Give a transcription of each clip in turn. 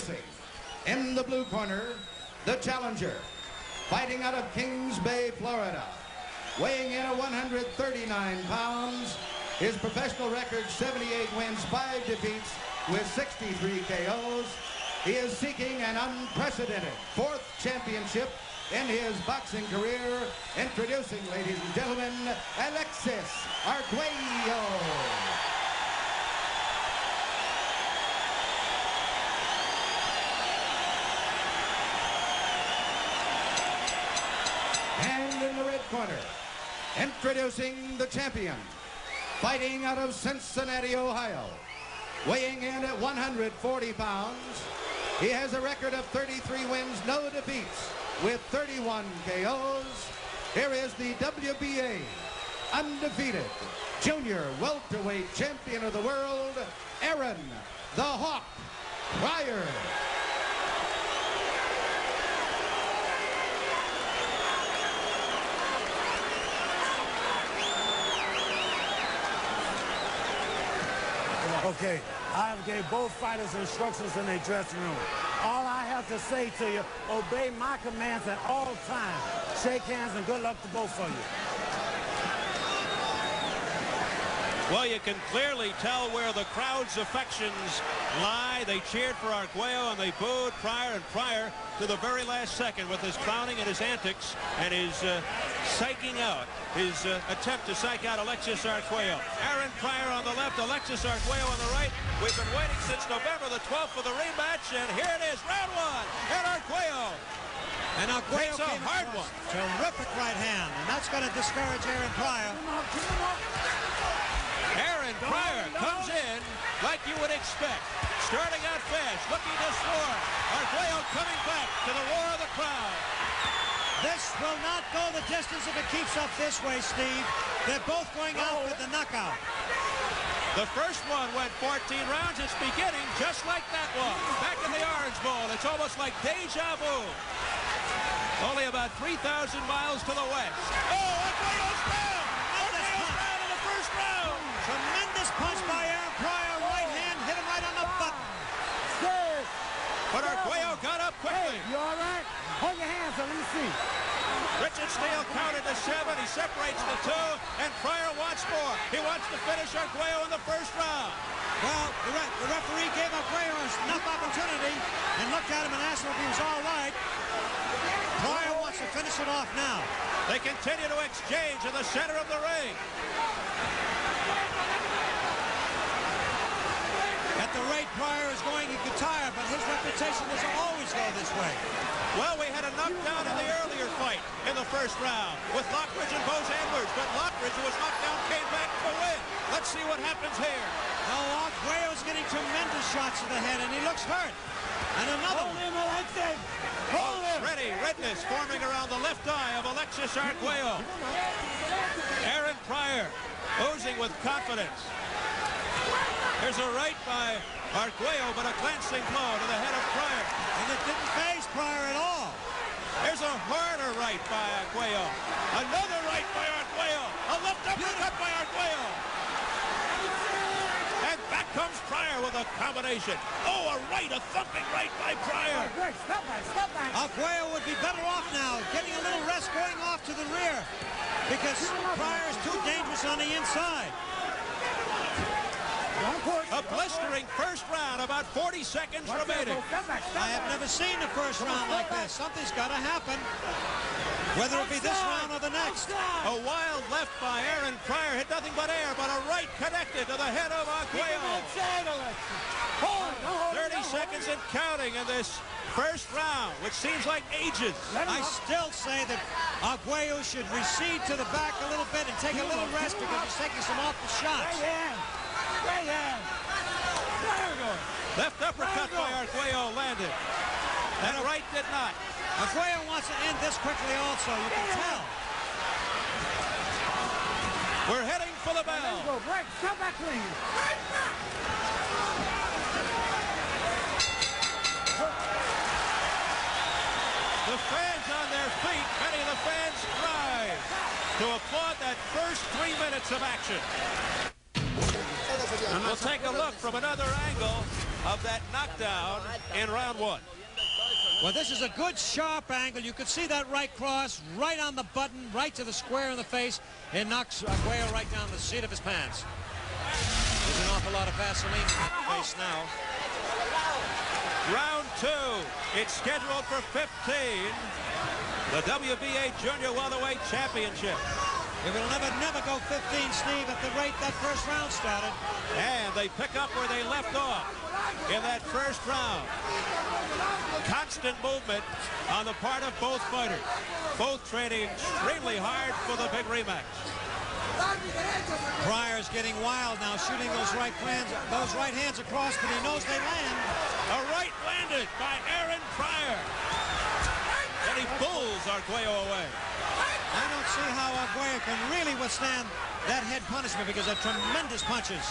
Introducing, in the blue corner, the challenger, fighting out of Kings Bay, Florida, weighing in at 139 pounds, his professional record 78 wins, 5 defeats with 63 KOs. He is seeking an unprecedented 4th championship in his boxing career. Introducing, ladies and gentlemen, Alexis Arguello. And in the red corner, introducing the champion, fighting out of Cincinnati, Ohio, weighing in at 140 pounds. He has a record of 33 wins, no defeats, with 31 KOs. Here is the WBA undefeated junior welterweight champion of the world, Aaron the Hawk Pryor. Okay, I have gave both fighters instructions in their dressing room. All I have to say to you, obey my commands at all times. Shake hands and good luck to both of you. Well, you can clearly tell where the crowd's affections lie. They cheered for Arguello and they booed Pryor, and Pryor to the very last second with his clowning and his antics and his psyching out, his attempt to psych out Alexis Arguello. Aaron Pryor on the left, Alexis Arguello on the right. We've been waiting since November the 12th for the rematch, and here it is, round 1, and Arguello. And Arguello takes a hard one. Terrific right hand, and that's going to discourage Aaron Pryor. Aaron Pryor comes in like you would expect. Starting out fast, looking to score. Arguello coming back to the roar of the crowd. This will not go the distance if it keeps up this way, Steve. They're both going out with the knockout. The first one went 14 rounds. It's beginning just like that one. Back in the Orange Bowl. It's almost like deja vu. Only about 3,000 miles to the west. Oh, Arguello's down! Arguello's down in the first round! Tremendous punch by Aaron Pryor. Right hand hit him right on the button. But Arguello got up quickly. Hey, you all right? Hold your hands up, let me see. Richard Steele counted to 7. He separates the 2, and Pryor wants more. He wants to finish Arguello in the first round. Well, the referee gave Arguello enough opportunity and looked at him and asked him if he was all right. Pryor wants to finish it off now. They continue to exchange in the center of the ring. At the rate Pryor is going, he could tire, but his reputation doesn't always go this way. Well, we had a knockdown in the earlier fight in the first round with Lockridge and Bose Edwards, but Lockridge, who was knocked down, came back to win. Let's see what happens here. Now, Arguello's getting tremendous shots to the head, and he looks hurt. And another one. Hold him. Ready, redness forming around the left eye of Alexis Arguello. Aaron Pryor oozing with confidence. There's a right by Arguello, but a glancing blow to the head of Pryor. And it didn't phase Pryor at all. There's a harder right by Arguello. Another right by Arguello. A left uppercut by Arguello. And back comes Pryor with a combination. Oh, a right, a thumping right by Pryor. Stop back. Arguello would be better off now, getting a little rest going off to the rear, because Pryor is too dangerous on the inside. A blistering first round, about 40 seconds remaining. I have never seen the first round like this. Something's got to happen, whether it be this round or the next. A wild left by Aaron Pryor, hit nothing but air, but a right connected to the head of Arguello. 30 seconds and counting in this first round, which seems like ages. I still say that Arguello should recede to the back a little bit and take a little rest because he's taking some awful shots. Left uppercut by Arguello landed, and a right did not. Arguello wants to end this quickly also, you can tell. We're heading for the bell. Stop back, please. The fans on their feet, many of the fans rise to applaud that first 3 minutes of action. We'll take a look from another angle of that knockdown in round 1. Well, this is a good sharp angle. You could see that right cross right on the button, right to the square in the face. It knocks Arguello right down the seat of his pants. There's an awful lot of Vaseline in the face now. Round 2. It's scheduled for 15. The WBA Junior Welterweight Championship. It will never go 15, Steve, at the rate that first round started. And they pick up where they left off in that first round. Constant movement on the part of both fighters. Both training extremely hard for the big rematch. Pryor's getting wild now, shooting those right hands across, but he knows they land. A right landed by Aaron Pryor. And he pulls Arguello away. I don't see how Arguello can really withstand that head punishment because of tremendous punches.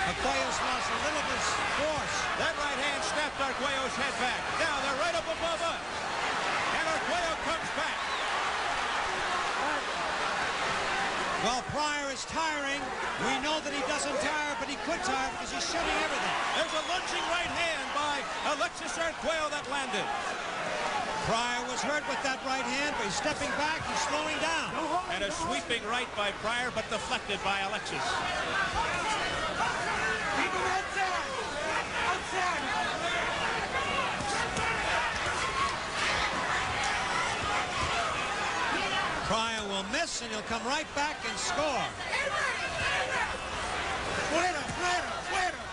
Arguello's lost a little of his force. That right hand snapped Arguello's head back. Now they're right up above us. And Arguello comes back. Well, Pryor is tiring. We know that he doesn't tire, but he could tire because he's shooting everything. There's a lunging right hand by Alexis Arguello that landed. Pryor was hurt with that right hand, but he's stepping back, he's slowing down. And a sweeping right by Pryor, but deflected by Alexis. Pryor will miss, and he'll come right back and score.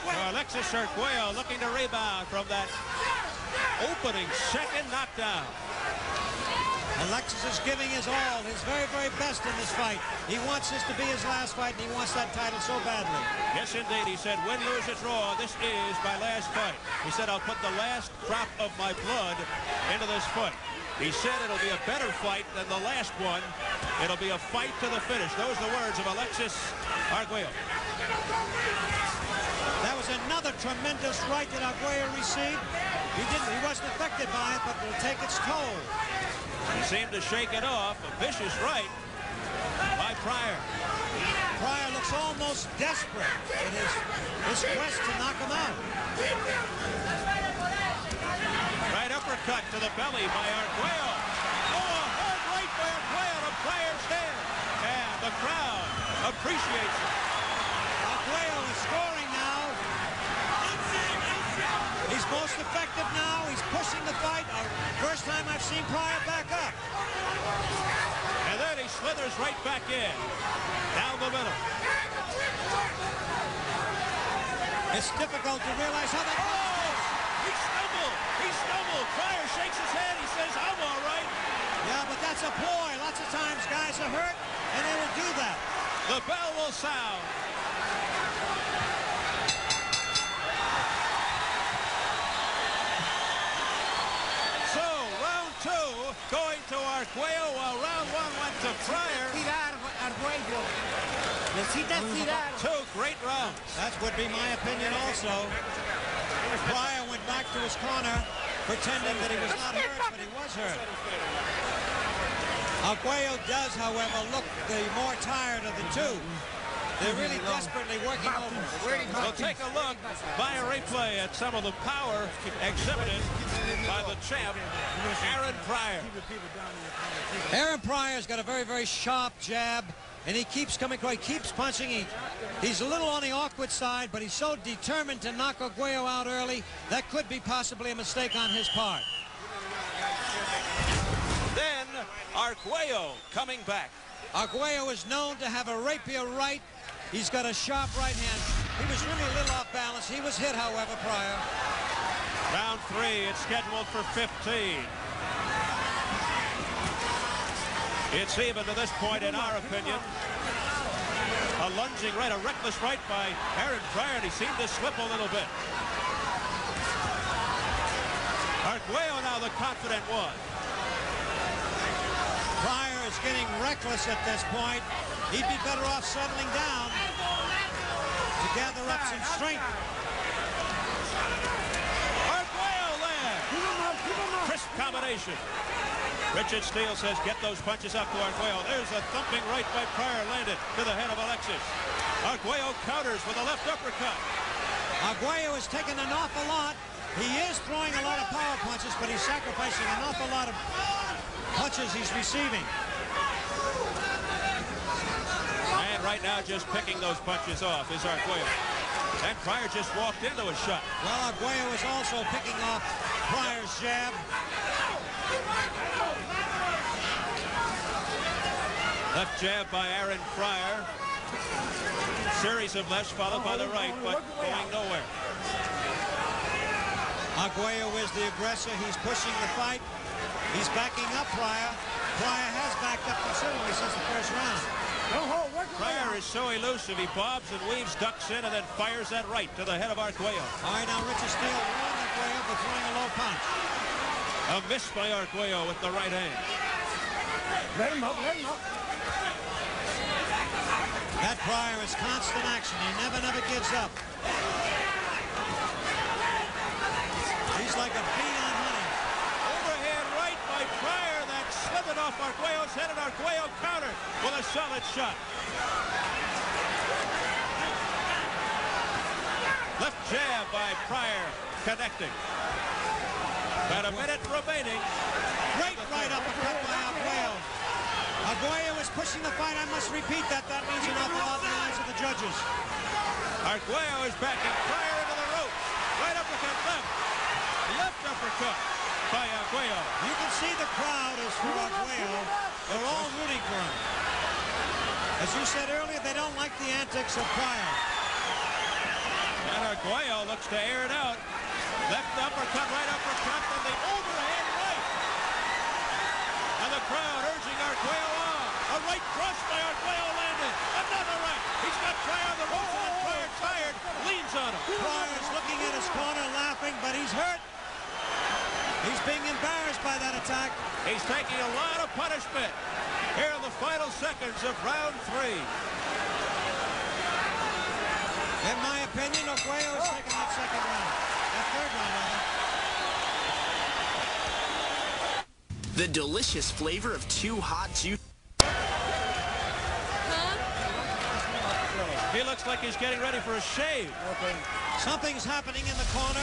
So Alexis Arguello looking to rebound from that opening second knockdown. Alexis is giving his all, his very, very best in this fight. He wants this to be his last fight, and he wants that title so badly. Yes, indeed. He said, win, lose, or draw, this is my last fight. He said, I'll put the last drop of my blood into this fight. He said it'll be a better fight than the last one. It'll be a fight to the finish. Those are the words of Alexis Arguello. That was another tremendous right that Arguello received. He wasn't affected by it, but it'll take its toll. He seemed to shake it off. A vicious right by Pryor. Pryor looks almost desperate in his quest to knock him out. Right uppercut to the belly by Arguello. Oh, a hard right by Arguello to Pryor's head. And the crowd appreciates it. Arguello is scoring now. He's most effective now. He's pushing the fight. First time I've seen Pryor back up. And then he slithers right back in. Down the middle. It's difficult to realize how that... Oh! He stumbled. He stumbled. Pryor shakes his head. He says, I'm all right. Yeah, but that's a ploy. Lots of times guys are hurt, and they will do that. The bell will sound. So, round 2 going to Arguello while round 1 went to Pryor. Two great rounds. That would be my opinion also. Pryor went back to his corner, pretending that he was not hurt, but he was hurt. Arguello does, however, look the more tired of the two. They're really desperately working over him. We'll take a look by a replay at some of the power exhibited by the champ, Aaron Pryor. Aaron Pryor's got a very, very sharp jab, and he keeps coming across. He keeps punching. He's a little on the awkward side, but he's so determined to knock Arguello out early, that could be possibly a mistake on his part. Then Arguello coming back. Arguello is known to have a rapier right. He's got a sharp right hand. He was really a little off balance. He was hit, however, Pryor. Round 3, it's scheduled for 15. It's even to this point, in our opinion. A lunging right, a reckless right by Aaron Pryor, and he seemed to slip a little bit. Arguello now the confident one. Pryor is getting reckless at this point. He'd be better off settling down to gather up some strength. Arguello lands. Crisp combination. Richard Steele says, get those punches up to Arguello. There's a thumping right by Pryor landed to the head of Alexis. Arguello counters with a left uppercut. Arguello is taking an awful lot. He is throwing a lot of power punches, but he's sacrificing an awful lot of punches he's receiving. And right now, just picking those punches off is Arguello. And Pryor just walked into a shot. Well, Arguello is also picking off Pryor's jab. Left jab by Aaron Pryor. Series of lefts followed by the right, but going nowhere. Arguello is the aggressor. He's pushing the fight. He's backing up Pryor. Pryor has backed up considerably since the first round. Pryor is so elusive. He bobs and weaves, ducks in, and then fires that right to the head of Arguello. All right, now Richard Steele warned Arguello for throwing a low punch. A miss by Arguello with the right hand. Let him up, let him up. That Pryor is constant action. He never gives up. He's like a bee on honey. Overhand right by Pryor. That slithered off Arguello's head, and Arguello countered with a solid shot. Left jab by Pryor, connecting. About a minute remaining. Great right uppercut by Arguello. Arguello is pushing the fight. I must repeat that. That means an awful lot in the eyes of the judges. Arguello is backing Pryor into the ropes. Right uppercut left. Left uppercut by Arguello. You can see the crowd is for Arguello. They're all rooting for him. As you said earlier, they don't like the antics of Pryor. And Arguello looks to air it out. Left uppercut, right uppercut, and the overhand right. And the crowd urging Arguello on. A right cross by Arguello landed. Another right. He's got Pryor on the ropes, and Pryor tired, leans on him. Pryor's looking at his corner laughing, but he's hurt. He's being embarrassed by that attack. He's taking a lot of punishment here in the final seconds of round 3. In my opinion, Arguello is taking that second round. That third round, rather. The delicious flavor of two hot juice. He looks like he's getting ready for a shave. Something's happening in the corner.